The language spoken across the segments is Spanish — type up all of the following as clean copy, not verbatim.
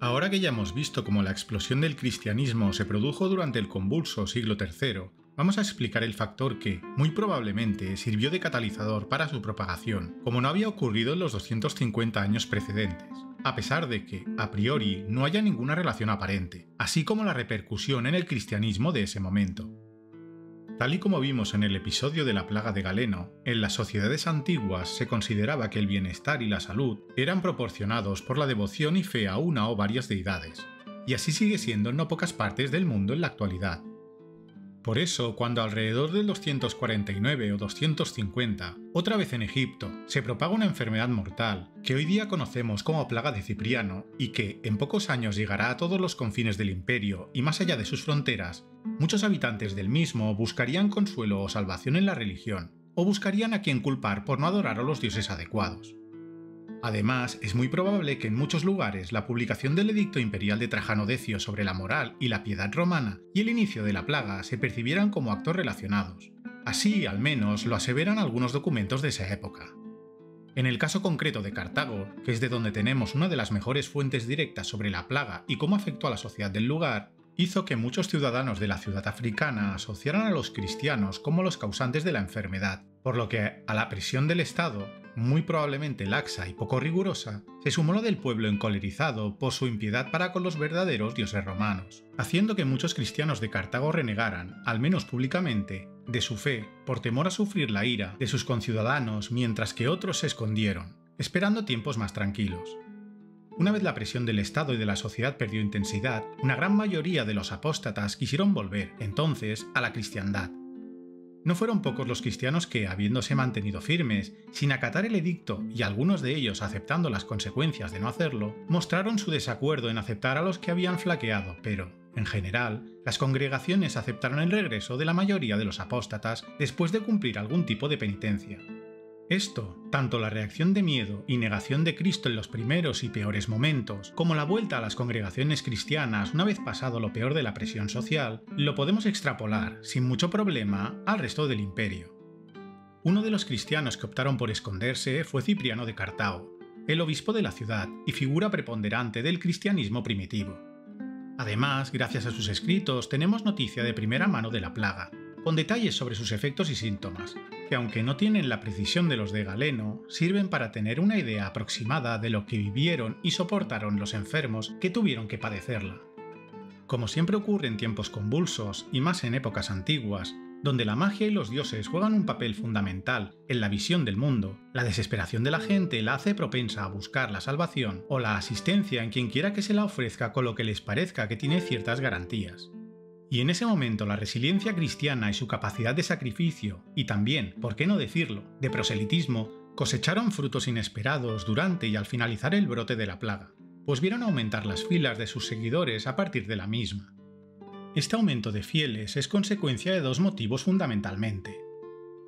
Ahora que ya hemos visto cómo la explosión del cristianismo se produjo durante el convulso siglo III, vamos a explicar el factor que, muy probablemente, sirvió de catalizador para su propagación, como no había ocurrido en los 250 años precedentes, a pesar de que, a priori, no haya ninguna relación aparente, así como la repercusión en el cristianismo de ese momento. Tal y como vimos en el episodio de la plaga de Galeno, en las sociedades antiguas se consideraba que el bienestar y la salud eran proporcionados por la devoción y fe a una o varias deidades, y así sigue siendo en no pocas partes del mundo en la actualidad. Por eso, cuando alrededor del 249 o 250, otra vez en Egipto, se propaga una enfermedad mortal, que hoy día conocemos como plaga de Cipriano, y que en pocos años llegará a todos los confines del imperio y más allá de sus fronteras, muchos habitantes del mismo buscarían consuelo o salvación en la religión, o buscarían a quien culpar por no adorar a los dioses adecuados. Además, es muy probable que en muchos lugares la publicación del edicto imperial de Trajano Decio sobre la moral y la piedad romana y el inicio de la plaga se percibieran como actos relacionados. Así, al menos, lo aseveran algunos documentos de esa época. En el caso concreto de Cartago, que es de donde tenemos una de las mejores fuentes directas sobre la plaga y cómo afectó a la sociedad del lugar, hizo que muchos ciudadanos de la ciudad africana asociaran a los cristianos como los causantes de la enfermedad, por lo que a la presión del Estado, muy probablemente laxa y poco rigurosa, se sumó la del pueblo encolerizado por su impiedad para con los verdaderos dioses romanos, haciendo que muchos cristianos de Cartago renegaran, al menos públicamente, de su fe por temor a sufrir la ira de sus conciudadanos, mientras que otros se escondieron, esperando tiempos más tranquilos. Una vez la presión del Estado y de la sociedad perdió intensidad, una gran mayoría de los apóstatas quisieron volver, entonces, a la cristiandad. No fueron pocos los cristianos que, habiéndose mantenido firmes, sin acatar el edicto y algunos de ellos aceptando las consecuencias de no hacerlo, mostraron su desacuerdo en aceptar a los que habían flaqueado, pero, en general, las congregaciones aceptaron el regreso de la mayoría de los apóstatas después de cumplir algún tipo de penitencia. Esto, tanto la reacción de miedo y negación de Cristo en los primeros y peores momentos, como la vuelta a las congregaciones cristianas una vez pasado lo peor de la presión social, lo podemos extrapolar, sin mucho problema, al resto del imperio. Uno de los cristianos que optaron por esconderse fue Cipriano de Cartago, el obispo de la ciudad y figura preponderante del cristianismo primitivo. Además, gracias a sus escritos tenemos noticia de primera mano de la plaga, con detalles sobre sus efectos y síntomas, que aunque no tienen la precisión de los de Galeno, sirven para tener una idea aproximada de lo que vivieron y soportaron los enfermos que tuvieron que padecerla. Como siempre ocurre en tiempos convulsos, y más en épocas antiguas, donde la magia y los dioses juegan un papel fundamental en la visión del mundo, la desesperación de la gente la hace propensa a buscar la salvación o la asistencia en quien quiera que se la ofrezca con lo que les parezca que tiene ciertas garantías. Y en ese momento la resiliencia cristiana y su capacidad de sacrificio, y también, por qué no decirlo, de proselitismo, cosecharon frutos inesperados durante y al finalizar el brote de la plaga, pues vieron aumentar las filas de sus seguidores a partir de la misma. Este aumento de fieles es consecuencia de dos motivos fundamentalmente.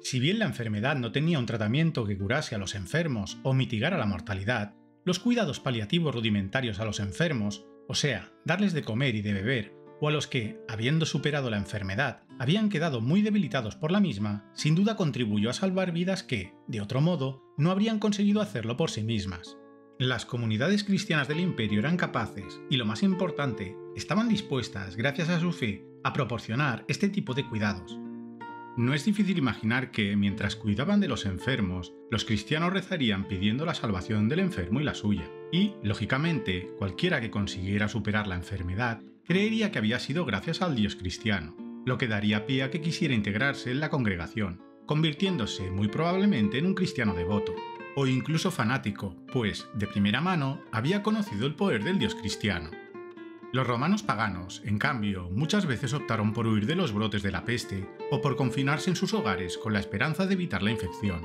Si bien la enfermedad no tenía un tratamiento que curase a los enfermos o mitigara la mortalidad, los cuidados paliativos rudimentarios a los enfermos, o sea, darles de comer y de beber, o a los que, habiendo superado la enfermedad, habían quedado muy debilitados por la misma, sin duda contribuyó a salvar vidas que, de otro modo, no habrían conseguido hacerlo por sí mismas. Las comunidades cristianas del imperio eran capaces, y lo más importante, estaban dispuestas, gracias a su fe, a proporcionar este tipo de cuidados. No es difícil imaginar que, mientras cuidaban de los enfermos, los cristianos rezarían pidiendo la salvación del enfermo y la suya. Y, lógicamente, cualquiera que consiguiera superar la enfermedad creería que había sido gracias al Dios cristiano, lo que daría pie a que quisiera integrarse en la congregación, convirtiéndose muy probablemente en un cristiano devoto, o incluso fanático, pues, de primera mano, había conocido el poder del Dios cristiano. Los romanos paganos, en cambio, muchas veces optaron por huir de los brotes de la peste o por confinarse en sus hogares con la esperanza de evitar la infección.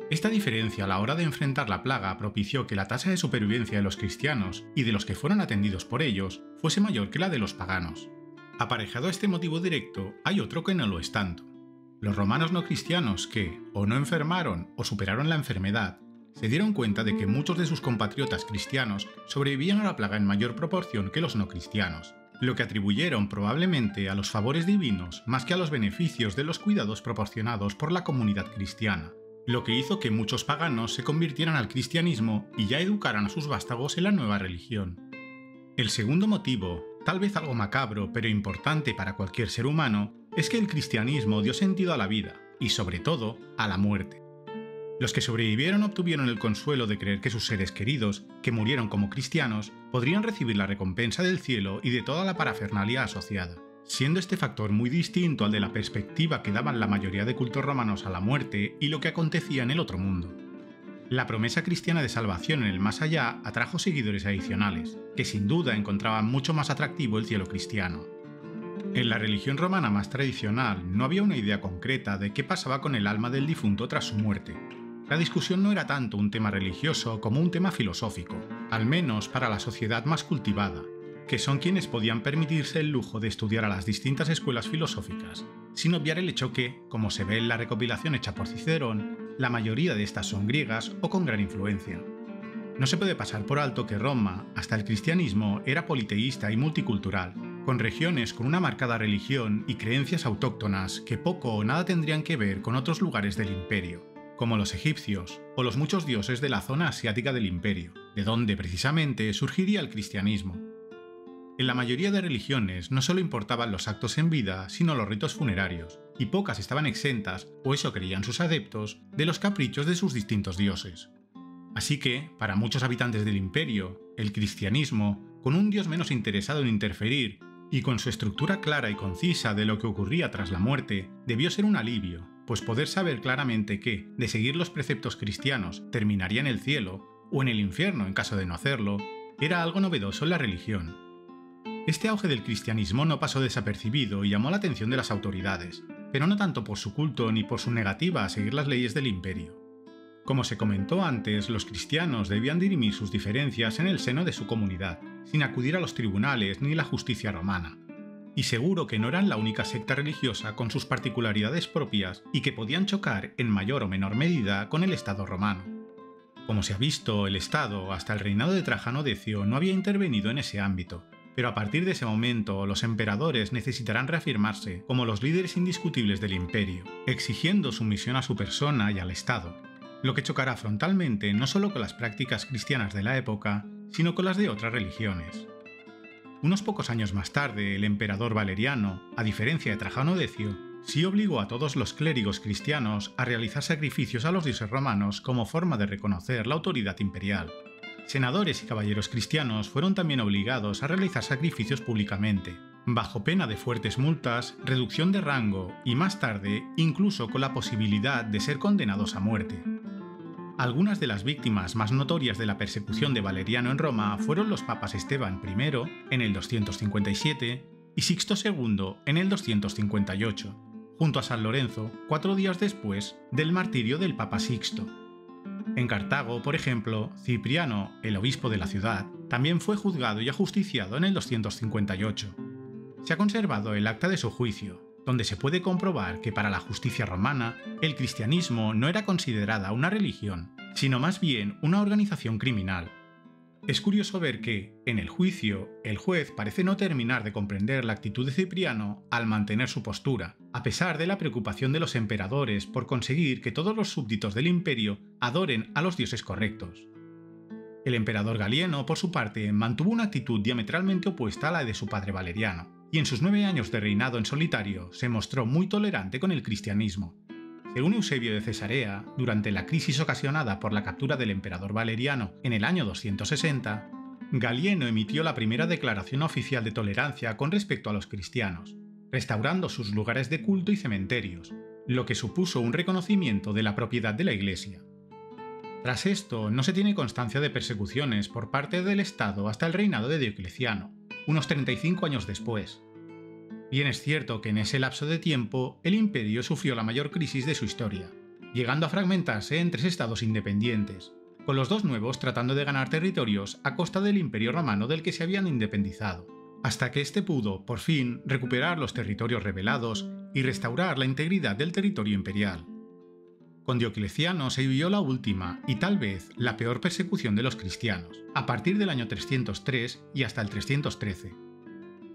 Esta diferencia a la hora de enfrentar la plaga propició que la tasa de supervivencia de los cristianos y de los que fueron atendidos por ellos fuese mayor que la de los paganos. Aparejado a este motivo directo, hay otro que no lo es tanto. Los romanos no cristianos que, o no enfermaron o superaron la enfermedad, se dieron cuenta de que muchos de sus compatriotas cristianos sobrevivían a la plaga en mayor proporción que los no cristianos, lo que atribuyeron probablemente a los favores divinos más que a los beneficios de los cuidados proporcionados por la comunidad cristiana, lo que hizo que muchos paganos se convirtieran al cristianismo y ya educaran a sus vástagos en la nueva religión. El segundo motivo, tal vez algo macabro pero importante para cualquier ser humano, es que el cristianismo dio sentido a la vida y, sobre todo, a la muerte. Los que sobrevivieron obtuvieron el consuelo de creer que sus seres queridos, que murieron como cristianos, podrían recibir la recompensa del cielo y de toda la parafernalia asociada, siendo este factor muy distinto al de la perspectiva que daban la mayoría de cultos romanos a la muerte y lo que acontecía en el otro mundo. La promesa cristiana de salvación en el más allá atrajo seguidores adicionales, que sin duda encontraban mucho más atractivo el cielo cristiano. En la religión romana más tradicional no había una idea concreta de qué pasaba con el alma del difunto tras su muerte. La discusión no era tanto un tema religioso como un tema filosófico, al menos para la sociedad más cultivada, que son quienes podían permitirse el lujo de estudiar a las distintas escuelas filosóficas, sin obviar el hecho que, como se ve en la recopilación hecha por Cicerón, la mayoría de estas son griegas o con gran influencia. No se puede pasar por alto que Roma, hasta el cristianismo, era politeísta y multicultural, con regiones con una marcada religión y creencias autóctonas que poco o nada tendrían que ver con otros lugares del imperio, como los egipcios o los muchos dioses de la zona asiática del imperio, de donde precisamente surgiría el cristianismo. En la mayoría de religiones no solo importaban los actos en vida, sino los ritos funerarios, y pocas estaban exentas, o eso creían sus adeptos, de los caprichos de sus distintos dioses. Así que, para muchos habitantes del imperio, el cristianismo, con un dios menos interesado en interferir y con su estructura clara y concisa de lo que ocurría tras la muerte, debió ser un alivio, pues poder saber claramente que, de seguir los preceptos cristianos, terminaría en el cielo, o en el infierno en caso de no hacerlo, era algo novedoso en la religión. Este auge del cristianismo no pasó desapercibido y llamó la atención de las autoridades, pero no tanto por su culto ni por su negativa a seguir las leyes del imperio. Como se comentó antes, los cristianos debían dirimir sus diferencias en el seno de su comunidad, sin acudir a los tribunales ni la justicia romana. Y seguro que no eran la única secta religiosa con sus particularidades propias y que podían chocar en mayor o menor medida con el Estado romano. Como se ha visto, el Estado, hasta el reinado de Trajano Decio, no había intervenido en ese ámbito, pero a partir de ese momento los emperadores necesitarán reafirmarse como los líderes indiscutibles del imperio, exigiendo sumisión a su persona y al Estado, lo que chocará frontalmente no solo con las prácticas cristianas de la época, sino con las de otras religiones. Unos pocos años más tarde, el emperador Valeriano, a diferencia de Trajano Decio, sí obligó a todos los clérigos cristianos a realizar sacrificios a los dioses romanos como forma de reconocer la autoridad imperial. Senadores y caballeros cristianos fueron también obligados a realizar sacrificios públicamente, bajo pena de fuertes multas, reducción de rango y más tarde incluso con la posibilidad de ser condenados a muerte. Algunas de las víctimas más notorias de la persecución de Valeriano en Roma fueron los papas Esteban I en el 257 y Sixto II en el 258, junto a San Lorenzo 4 días después del martirio del Papa Sixto. En Cartago, por ejemplo, Cipriano, el obispo de la ciudad, también fue juzgado y ajusticiado en el 258. Se ha conservado el acta de su juicio, donde se puede comprobar que para la justicia romana, el cristianismo no era considerada una religión, sino más bien una organización criminal. Es curioso ver que, en el juicio, el juez parece no terminar de comprender la actitud de Cipriano al mantener su postura, a pesar de la preocupación de los emperadores por conseguir que todos los súbditos del imperio adoren a los dioses correctos. El emperador Galieno, por su parte, mantuvo una actitud diametralmente opuesta a la de su padre Valeriano, y en sus 9 años de reinado en solitario se mostró muy tolerante con el cristianismo. Según Eusebio de Cesarea, durante la crisis ocasionada por la captura del emperador Valeriano en el año 260, Galieno emitió la primera declaración oficial de tolerancia con respecto a los cristianos, restaurando sus lugares de culto y cementerios, lo que supuso un reconocimiento de la propiedad de la Iglesia. Tras esto, no se tiene constancia de persecuciones por parte del Estado hasta el reinado de Diocleciano, unos 35 años después. Bien es cierto que en ese lapso de tiempo el imperio sufrió la mayor crisis de su historia, llegando a fragmentarse en 3 estados independientes, con los 2 nuevos tratando de ganar territorios a costa del imperio romano del que se habían independizado, hasta que éste pudo, por fin, recuperar los territorios rebelados y restaurar la integridad del territorio imperial. Con Diocleciano se vivió la última y tal vez la peor persecución de los cristianos, a partir del año 303 y hasta el 313.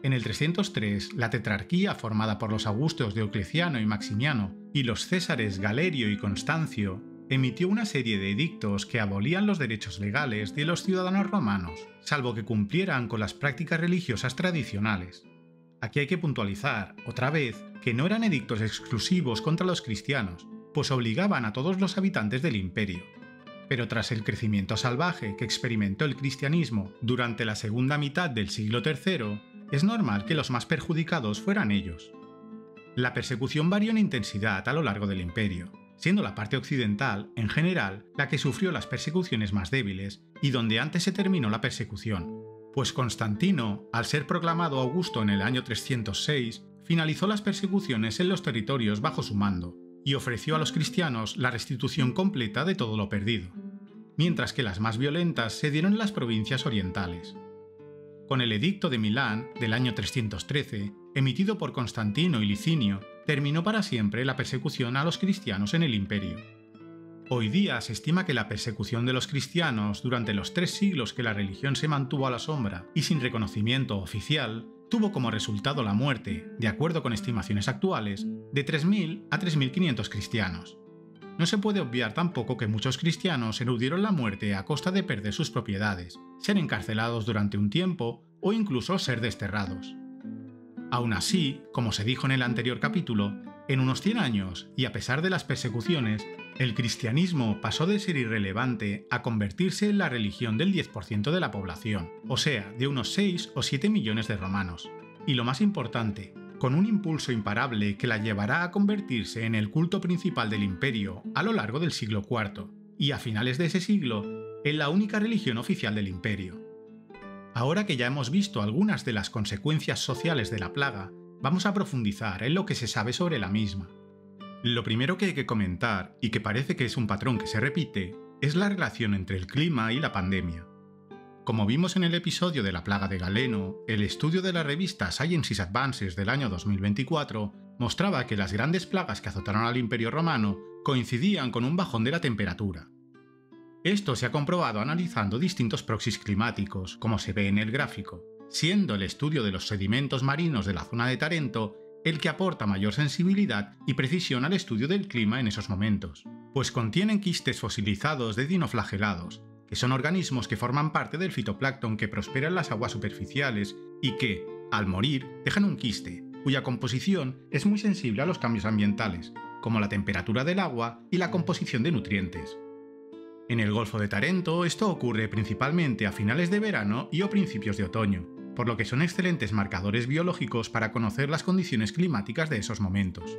En el 303, la tetrarquía formada por los Augustos Diocleciano y Maximiano y los Césares Galerio y Constancio emitió una serie de edictos que abolían los derechos legales de los ciudadanos romanos, salvo que cumplieran con las prácticas religiosas tradicionales. Aquí hay que puntualizar, otra vez, que no eran edictos exclusivos contra los cristianos, pues obligaban a todos los habitantes del imperio. Pero tras el crecimiento salvaje que experimentó el cristianismo durante la segunda mitad del siglo III, es normal que los más perjudicados fueran ellos. La persecución varió en intensidad a lo largo del imperio, siendo la parte occidental, en general, la que sufrió las persecuciones más débiles y donde antes se terminó la persecución, pues Constantino, al ser proclamado Augusto en el año 306, finalizó las persecuciones en los territorios bajo su mando y ofreció a los cristianos la restitución completa de todo lo perdido, mientras que las más violentas se dieron en las provincias orientales. Con el Edicto de Milán del año 313, emitido por Constantino y Licinio, terminó para siempre la persecución a los cristianos en el imperio. Hoy día se estima que la persecución de los cristianos durante los 3 siglos que la religión se mantuvo a la sombra y sin reconocimiento oficial, tuvo como resultado la muerte, de acuerdo con estimaciones actuales, de 3.000 a 3.500 cristianos. No se puede obviar tampoco que muchos cristianos eludieron la muerte a costa de perder sus propiedades, ser encarcelados durante un tiempo o incluso ser desterrados. Aún así, como se dijo en el anterior capítulo, en unos 100 años, y a pesar de las persecuciones, el cristianismo pasó de ser irrelevante a convertirse en la religión del 10% de la población, o sea, de unos 6 o 7 millones de romanos. Y lo más importante, con un impulso imparable que la llevará a convertirse en el culto principal del imperio a lo largo del siglo IV, y a finales de ese siglo, en la única religión oficial del imperio. Ahora que ya hemos visto algunas de las consecuencias sociales de la plaga, vamos a profundizar en lo que se sabe sobre la misma. Lo primero que hay que comentar, y que parece que es un patrón que se repite, es la relación entre el clima y la pandemia. Como vimos en el episodio de la plaga de Galeno, el estudio de la revista Sciences Advances del año 2024 mostraba que las grandes plagas que azotaron al Imperio Romano coincidían con un bajón de la temperatura. Esto se ha comprobado analizando distintos proxies climáticos, como se ve en el gráfico, siendo el estudio de los sedimentos marinos de la zona de Tarento el que aporta mayor sensibilidad y precisión al estudio del clima en esos momentos, pues contienen quistes fosilizados de dinoflagelados, que son organismos que forman parte del fitoplancton que prospera en las aguas superficiales y que, al morir, dejan un quiste, cuya composición es muy sensible a los cambios ambientales, como la temperatura del agua y la composición de nutrientes. En el Golfo de Tarento esto ocurre principalmente a finales de verano y o principios de otoño, por lo que son excelentes marcadores biológicos para conocer las condiciones climáticas de esos momentos.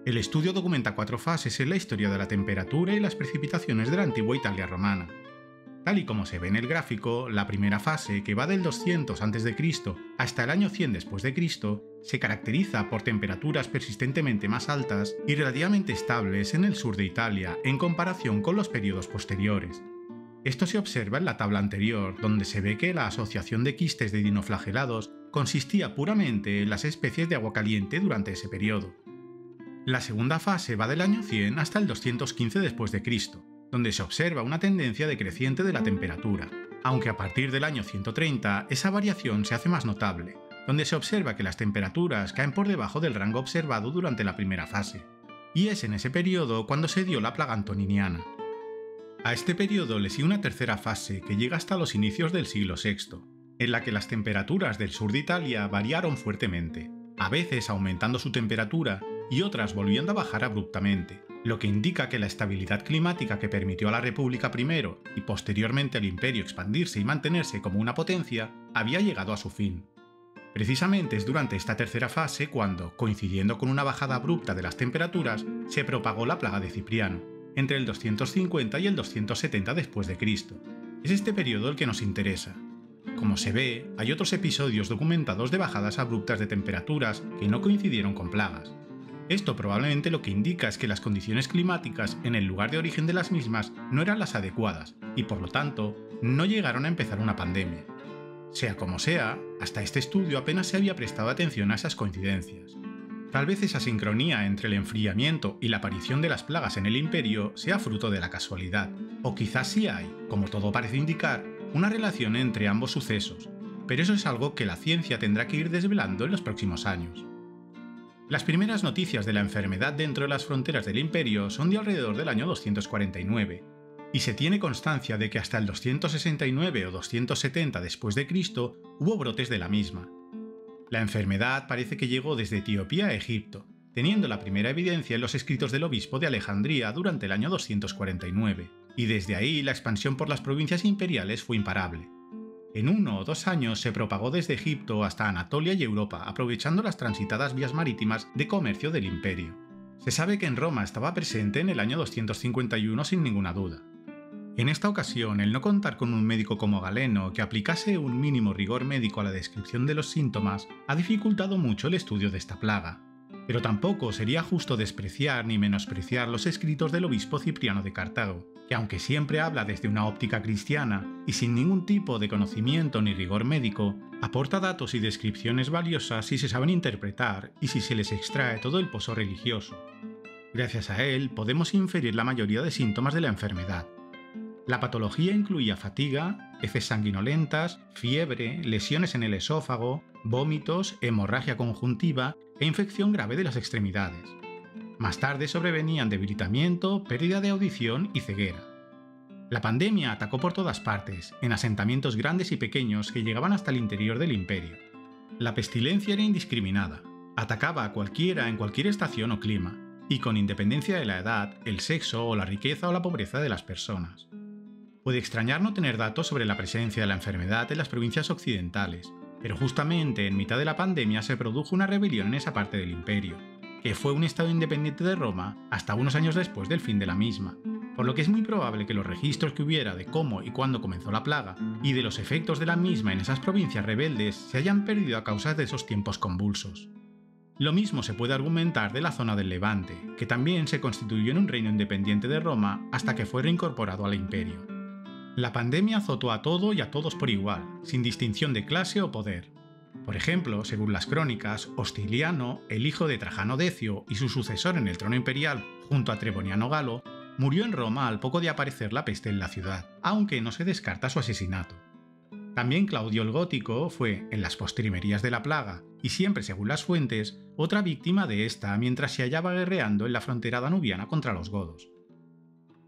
El estudio documenta 4 fases en la historia de la temperatura y las precipitaciones de la antigua Italia romana. Tal y como se ve en el gráfico, la primera fase, que va del 200 a.C. hasta el año 100 después de Cristo, se caracteriza por temperaturas persistentemente más altas y relativamente estables en el sur de Italia en comparación con los periodos posteriores. Esto se observa en la tabla anterior, donde se ve que la asociación de quistes de dinoflagelados consistía puramente en las especies de agua caliente durante ese periodo. La segunda fase va del año 100 hasta el 215 después de Cristo, donde se observa una tendencia decreciente de la temperatura, aunque a partir del año 130 esa variación se hace más notable, donde se observa que las temperaturas caen por debajo del rango observado durante la primera fase, y es en ese periodo cuando se dio la plaga antoniniana. A este periodo le sigue una tercera fase que llega hasta los inicios del siglo VI, en la que las temperaturas del sur de Italia variaron fuertemente, a veces aumentando su temperatura y otras volviendo a bajar abruptamente, lo que indica que la estabilidad climática que permitió a la República primero y posteriormente al Imperio expandirse y mantenerse como una potencia había llegado a su fin. Precisamente es durante esta tercera fase cuando, coincidiendo con una bajada abrupta de las temperaturas, se propagó la plaga de Cipriano, entre el 250 y el 270 después de Cristo. Es este periodo el que nos interesa. Como se ve, hay otros episodios documentados de bajadas abruptas de temperaturas que no coincidieron con plagas. Esto probablemente lo que indica es que las condiciones climáticas en el lugar de origen de las mismas no eran las adecuadas y por lo tanto no llegaron a empezar una pandemia. Sea como sea, hasta este estudio apenas se había prestado atención a esas coincidencias. Tal vez esa sincronía entre el enfriamiento y la aparición de las plagas en el imperio sea fruto de la casualidad, o quizás sí hay, como todo parece indicar, una relación entre ambos sucesos, pero eso es algo que la ciencia tendrá que ir desvelando en los próximos años. Las primeras noticias de la enfermedad dentro de las fronteras del imperio son de alrededor del año 249, y se tiene constancia de que hasta el 269 o 270 después de Cristo hubo brotes de la misma. La enfermedad parece que llegó desde Etiopía a Egipto, teniendo la primera evidencia en los escritos del obispo de Alejandría durante el año 249, y desde ahí la expansión por las provincias imperiales fue imparable. En 1 o 2 años se propagó desde Egipto hasta Anatolia y Europa, aprovechando las transitadas vías marítimas de comercio del imperio. Se sabe que en Roma estaba presente en el año 251 sin ninguna duda. En esta ocasión, el no contar con un médico como Galeno que aplicase un mínimo rigor médico a la descripción de los síntomas ha dificultado mucho el estudio de esta plaga. Pero tampoco sería justo despreciar ni menospreciar los escritos del obispo Cipriano de Cartago, que aunque siempre habla desde una óptica cristiana y sin ningún tipo de conocimiento ni rigor médico, aporta datos y descripciones valiosas si se saben interpretar y si se les extrae todo el pozo religioso. Gracias a él podemos inferir la mayoría de síntomas de la enfermedad. La patología incluía fatiga, heces sanguinolentas, fiebre, lesiones en el esófago, vómitos, hemorragia conjuntiva e infección grave de las extremidades. Más tarde sobrevenían debilitamiento, pérdida de audición y ceguera. La pandemia atacó por todas partes, en asentamientos grandes y pequeños que llegaban hasta el interior del imperio. La pestilencia era indiscriminada, atacaba a cualquiera en cualquier estación o clima, y con independencia de la edad, el sexo o la riqueza o la pobreza de las personas. Puede extrañar no tener datos sobre la presencia de la enfermedad en las provincias occidentales, pero justamente en mitad de la pandemia se produjo una rebelión en esa parte del imperio, que fue un estado independiente de Roma hasta unos años después del fin de la misma, por lo que es muy probable que los registros que hubiera de cómo y cuándo comenzó la plaga y de los efectos de la misma en esas provincias rebeldes se hayan perdido a causa de esos tiempos convulsos. Lo mismo se puede argumentar de la zona del Levante, que también se constituyó en un reino independiente de Roma hasta que fue reincorporado al imperio. La pandemia azotó a todo y a todos por igual, sin distinción de clase o poder. Por ejemplo, según las crónicas, Hostiliano, el hijo de Trajano Decio y su sucesor en el trono imperial junto a Treboniano Galo, murió en Roma al poco de aparecer la peste en la ciudad, aunque no se descarta su asesinato. También Claudio el Gótico fue, en las postrimerías de la plaga, y siempre según las fuentes, otra víctima de esta mientras se hallaba guerreando en la frontera danubiana contra los godos.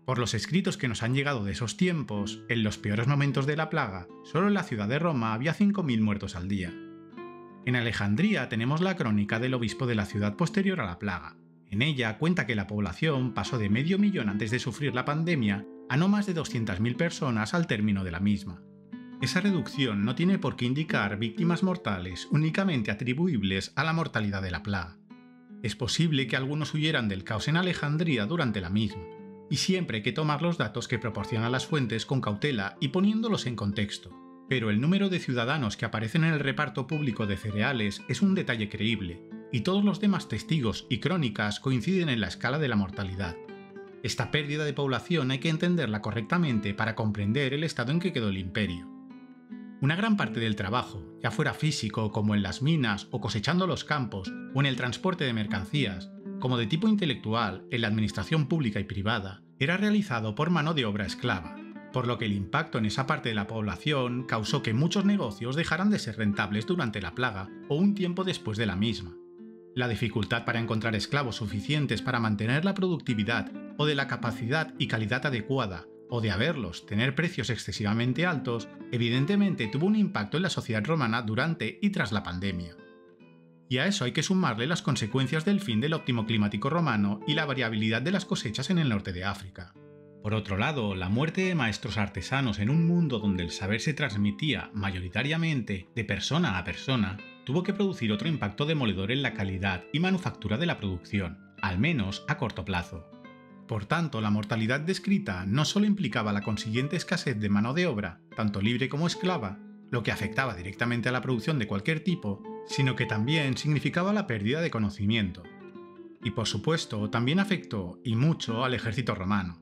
Por los escritos que nos han llegado de esos tiempos, en los peores momentos de la plaga, solo en la ciudad de Roma había 5.000 muertos al día. En Alejandría tenemos la crónica del obispo de la ciudad posterior a la plaga. En ella cuenta que la población pasó de 500.000 antes de sufrir la pandemia a no más de 200.000 personas al término de la misma. Esa reducción no tiene por qué indicar víctimas mortales únicamente atribuibles a la mortalidad de la plaga. Es posible que algunos huyeran del caos en Alejandría durante la misma, y siempre hay que tomar los datos que proporcionan las fuentes con cautela y poniéndolos en contexto. Pero el número de ciudadanos que aparecen en el reparto público de cereales es un detalle creíble, y todos los demás testigos y crónicas coinciden en la escala de la mortalidad. Esta pérdida de población hay que entenderla correctamente para comprender el estado en que quedó el imperio. Una gran parte del trabajo, ya fuera físico como en las minas o cosechando los campos o en el transporte de mercancías, como de tipo intelectual en la administración pública y privada, era realizado por mano de obra esclava, por lo que el impacto en esa parte de la población causó que muchos negocios dejaran de ser rentables durante la plaga o un tiempo después de la misma. La dificultad para encontrar esclavos suficientes para mantener la productividad o de la capacidad y calidad adecuada, o de haberlos tener precios excesivamente altos, evidentemente tuvo un impacto en la sociedad romana durante y tras la pandemia. Y a eso hay que sumarle las consecuencias del fin del óptimo climático romano y la variabilidad de las cosechas en el norte de África. Por otro lado, la muerte de maestros artesanos en un mundo donde el saber se transmitía mayoritariamente de persona a persona, tuvo que producir otro impacto demoledor en la calidad y manufactura de la producción, al menos a corto plazo. Por tanto, la mortalidad descrita no solo implicaba la consiguiente escasez de mano de obra, tanto libre como esclava, lo que afectaba directamente a la producción de cualquier tipo, sino que también significaba la pérdida de conocimiento. Y por supuesto, también afectó, y mucho, al ejército romano.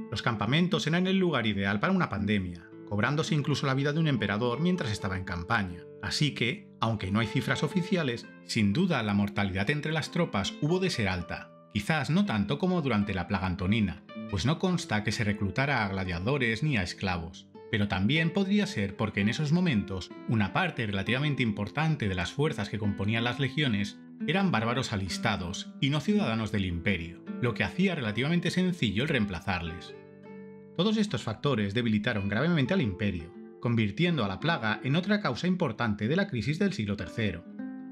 Los campamentos eran el lugar ideal para una pandemia, cobrándose incluso la vida de un emperador mientras estaba en campaña. Así que, aunque no hay cifras oficiales, sin duda la mortalidad entre las tropas hubo de ser alta, quizás no tanto como durante la plaga antonina, pues no consta que se reclutara a gladiadores ni a esclavos. Pero también podría ser porque en esos momentos una parte relativamente importante de las fuerzas que componían las legiones eran bárbaros alistados y no ciudadanos del imperio, lo que hacía relativamente sencillo el reemplazarles. Todos estos factores debilitaron gravemente al imperio, convirtiendo a la plaga en otra causa importante de la crisis del siglo III.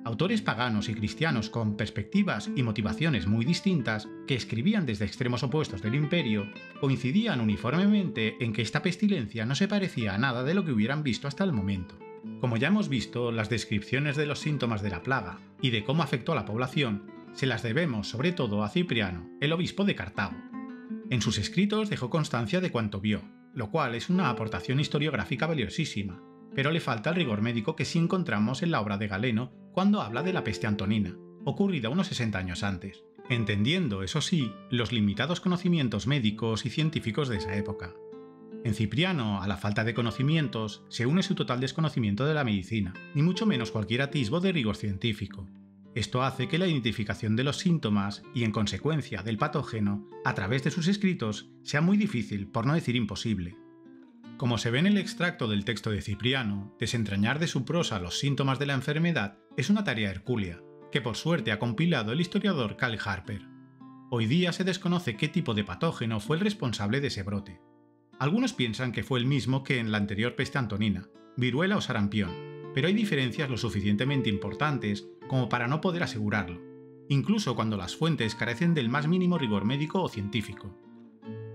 Autores paganos y cristianos con perspectivas y motivaciones muy distintas, que escribían desde extremos opuestos del imperio, coincidían uniformemente en que esta pestilencia no se parecía a nada de lo que hubieran visto hasta el momento. Como ya hemos visto, las descripciones de los síntomas de la plaga y de cómo afectó a la población se las debemos sobre todo a Cipriano, el obispo de Cartago. En sus escritos dejó constancia de cuanto vio, lo cual es una aportación historiográfica valiosísima, pero le falta el rigor médico que sí encontramos en la obra de Galeno cuando habla de la peste antonina, ocurrida unos 60 años antes, entendiendo, eso sí, los limitados conocimientos médicos y científicos de esa época. En Cipriano, a la falta de conocimientos, se une su total desconocimiento de la medicina, ni mucho menos cualquier atisbo de rigor científico. Esto hace que la identificación de los síntomas y, en consecuencia, del patógeno, a través de sus escritos, sea muy difícil, por no decir imposible. Como se ve en el extracto del texto de Cipriano, desentrañar de su prosa los síntomas de la enfermedad es una tarea hercúlea, que por suerte ha compilado el historiador Kyle Harper. Hoy día se desconoce qué tipo de patógeno fue el responsable de ese brote. Algunos piensan que fue el mismo que en la anterior peste antonina, viruela o sarampión, pero hay diferencias lo suficientemente importantes como para no poder asegurarlo, incluso cuando las fuentes carecen del más mínimo rigor médico o científico.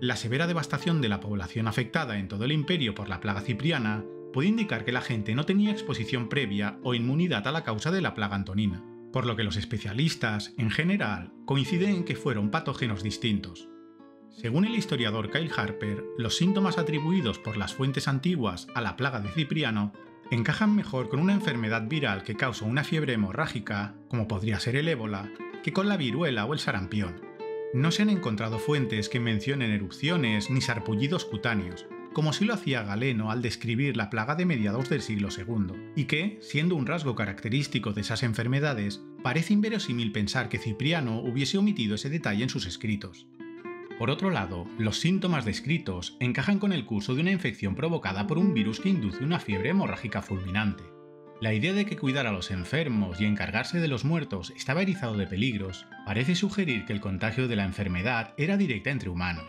La severa devastación de la población afectada en todo el imperio por la plaga cipriana puede indicar que la gente no tenía exposición previa o inmunidad a la causa de la plaga antonina, por lo que los especialistas, en general, coinciden en que fueron patógenos distintos. Según el historiador Kyle Harper, los síntomas atribuidos por las fuentes antiguas a la plaga de Cipriano encajan mejor con una enfermedad viral que causa una fiebre hemorrágica, como podría ser el ébola, que con la viruela o el sarampión. No se han encontrado fuentes que mencionen erupciones ni sarpullidos cutáneos, como sí lo hacía Galeno al describir la plaga de mediados del siglo II, y que, siendo un rasgo característico de esas enfermedades, parece inverosímil pensar que Cipriano hubiese omitido ese detalle en sus escritos. Por otro lado, los síntomas descritos encajan con el curso de una infección provocada por un virus que induce una fiebre hemorrágica fulminante. La idea de que cuidar a los enfermos y encargarse de los muertos estaba erizado de peligros parece sugerir que el contagio de la enfermedad era directa entre humanos.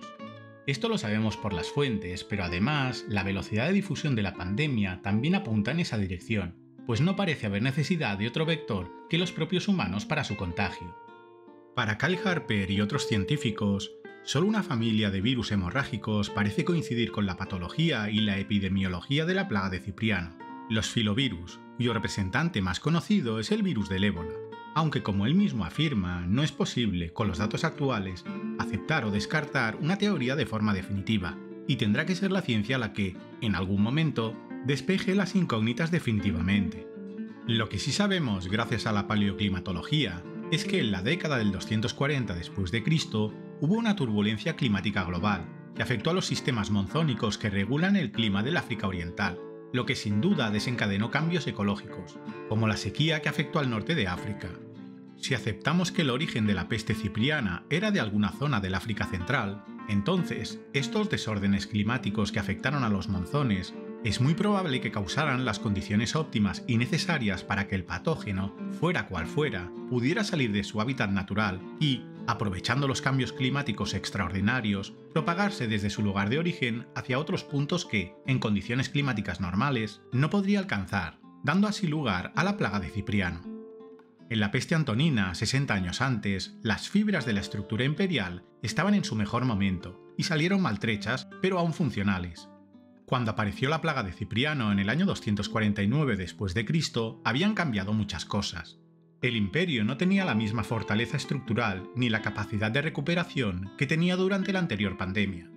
Esto lo sabemos por las fuentes, pero además la velocidad de difusión de la pandemia también apunta en esa dirección, pues no parece haber necesidad de otro vector que los propios humanos para su contagio. Para Kyle Harper y otros científicos, solo una familia de virus hemorrágicos parece coincidir con la patología y la epidemiología de la plaga de Cipriano, los filovirus, cuyo representante más conocido es el virus del ébola, aunque como él mismo afirma, no es posible, con los datos actuales, aceptar o descartar una teoría de forma definitiva, y tendrá que ser la ciencia la que, en algún momento, despeje las incógnitas definitivamente. Lo que sí sabemos gracias a la paleoclimatología es que en la década del 240 después de Cristo hubo una turbulencia climática global que afectó a los sistemas monzónicos que regulan el clima del África Oriental, lo que sin duda desencadenó cambios ecológicos, como la sequía que afectó al norte de África. Si aceptamos que el origen de la peste cipriana era de alguna zona del África Central, entonces estos desórdenes climáticos que afectaron a los monzones es muy probable que causaran las condiciones óptimas y necesarias para que el patógeno, fuera cual fuera, pudiera salir de su hábitat natural y, aprovechando los cambios climáticos extraordinarios, propagarse desde su lugar de origen hacia otros puntos que, en condiciones climáticas normales, no podría alcanzar, dando así lugar a la plaga de Cipriano. En la peste antonina, 60 años antes, las fibras de la estructura imperial estaban en su mejor momento y salieron maltrechas, pero aún funcionales. Cuando apareció la plaga de Cipriano en el año 249 después de Cristo, habían cambiado muchas cosas. El imperio no tenía la misma fortaleza estructural ni la capacidad de recuperación que tenía durante la anterior pandemia.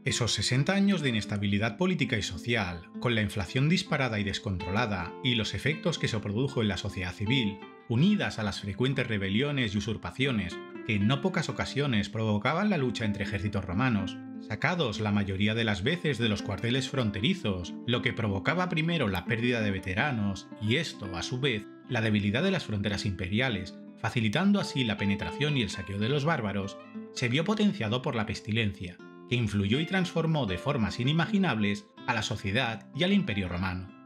Esos 60 años de inestabilidad política y social, con la inflación disparada y descontrolada y los efectos que se produjo en la sociedad civil, unidas a las frecuentes rebeliones y usurpaciones que en no pocas ocasiones provocaban la lucha entre ejércitos romanos, sacados la mayoría de las veces de los cuarteles fronterizos, lo que provocaba primero la pérdida de veteranos y esto, a su vez, la debilidad de las fronteras imperiales, facilitando así la penetración y el saqueo de los bárbaros, se vio potenciado por la pestilencia, que influyó y transformó de formas inimaginables a la sociedad y al imperio romano.